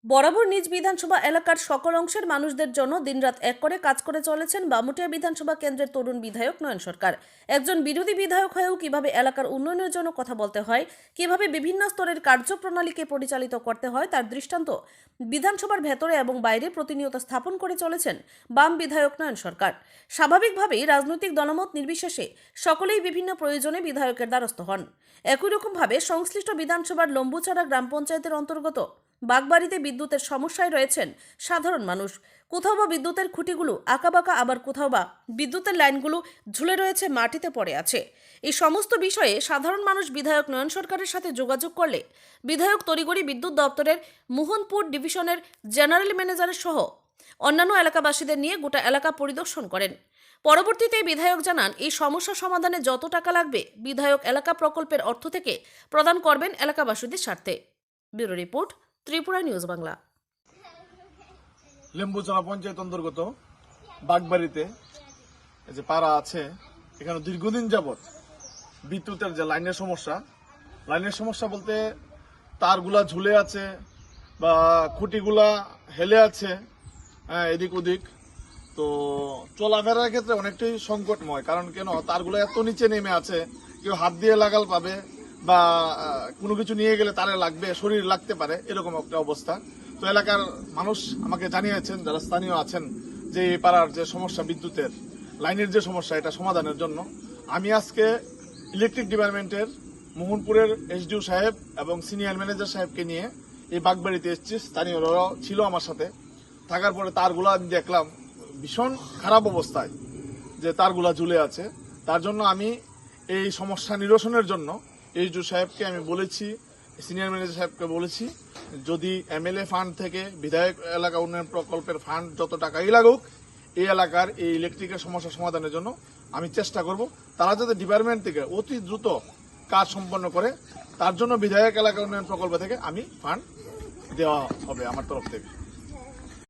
বরাবর নিজ বিধানসভা এলাকার সকল অংশের মানুষদের জন্য দিনরাত এক করে কাজ করে চলেছেন বামুটিয়া বিধানসভা কেন্দ্রের তরুণ বিধায়ক নয়ন সরকার। একজন বিরোধী বিধায়ক হয়েও কিভাবে এলাকার উন্নয়নের জন্য কথা বলতে হয়, কিভাবে বিভিন্ন স্তরের কার্যপ্রণালীকে পরিচালিত করতে হয় তার দৃষ্টান্ত বিধানসভার ভেতরে এবং বাইরে প্রতিনিয়ত স্থাপন করে চলেছেন বাম বিধায়ক নয়ন সরকার। স্বাভাবিকভাবেই রাজনৈতিক দলমত নির্বিশেষে সকলেই বিভিন্ন প্রয়োজনে বিধায়কের দ্বারস্থ হন। একই রকমভাবে সংশ্লিষ্ট বিধানসভার লম্বুচারা গ্রাম পঞ্চায়েতের অন্তর্গত বাগবাড়িতে বিদ্যুতের সমস্যায় রয়েছেন সাধারণ মানুষ। কোথাও বা বিদ্যুতের খুঁটিগুলো আঁকাবাঁকা, আবার কোথাও বা বিদ্যুতের লাইনগুলো ঝুলে রয়েছে, মাটিতে পড়ে আছে। এই সমস্ত বিষয়ে সাধারণ মানুষ বিধায়ক নয়ন সরকারের সাথে যোগাযোগ করলে বিধায়ক তড়িঘড়ি বিদ্যুৎ দপ্তরের মোহনপুর ডিভিশনের জেনারেল ম্যানেজারের সহ অন্যান্য এলাকাবাসীদের নিয়ে গোটা এলাকা পরিদর্শন করেন। পরবর্তীতে বিধায়ক জানান, এই সমস্যা সমাধানে যত টাকা লাগবে বিধায়ক এলাকা প্রকল্পের অর্থ থেকে প্রদান করবেন এলাকাবাসীদের স্বার্থে। Bureau report, Tripura news Bangla. Lembucherra panchayat অন্তর্গত বাগবাড়িতে যে পাড়া আছে, এখানে দীর্ঘদিন যাবৎ বিদ্যুতের যে লাইনের সমস্যা বলতে তারগুলা ঝুলে আছে বা খুঁটিগুলা হেলে আছে এদিক ওদিক। তো চলাফেরার ক্ষেত্রে অনেকটাই সংকটময়, কারণ কেন তারগুলো এত নিচে নেমে আছে, কেউ হাত দিয়ে লাগাল পাবে বা কোনো কিছু নিয়ে গেলে তারে লাগবে, শরীর লাগতে পারে, এরকম একটা অবস্থা। তো এলাকার মানুষ আমাকে জানিয়েছেন, যারা স্থানীয় আছেন, যে এই পাড়ার যে সমস্যা বিদ্যুতের লাইনের যে সমস্যা, এটা সমাধানের জন্য আমি আজকে ইলেকট্রিক ডিপার্টমেন্টের মোহনপুরের এসডিও সাহেব এবং সিনিয়র ম্যানেজার সাহেবকে নিয়ে এই বাগবাড়িতে এসেছি। স্থানীয়রাও ছিল আমার সাথে। থাকার পরে তারগুলা আমি দেখলাম ভীষণ খারাপ অবস্থায়, যে তারগুলা ঝুলে আছে। তার জন্য আমি এই সমস্যা নিরসনের জন্য এসডিও সাহেবকে আমি বলেছি, সিনিয়র ম্যানেজার সাহেবকে বলেছি, যদি এমএলএ ফান্ড থেকে বিধায়ক এলাকা উন্নয়ন প্রকল্পের ফান্ড যত টাকাই লাগুক, এই এলাকার এই ইলেকট্রিকের সমস্যা সমাধানের জন্য আমি চেষ্টা করব। তারা যাতে ডিপার্টমেন্ট থেকে অতি দ্রুত কাজ সম্পন্ন করে, তার জন্য বিধায়ক এলাকা উন্নয়ন প্রকল্প থেকে আমি ফান্ড দেওয়া হবে আমার তরফ থেকে।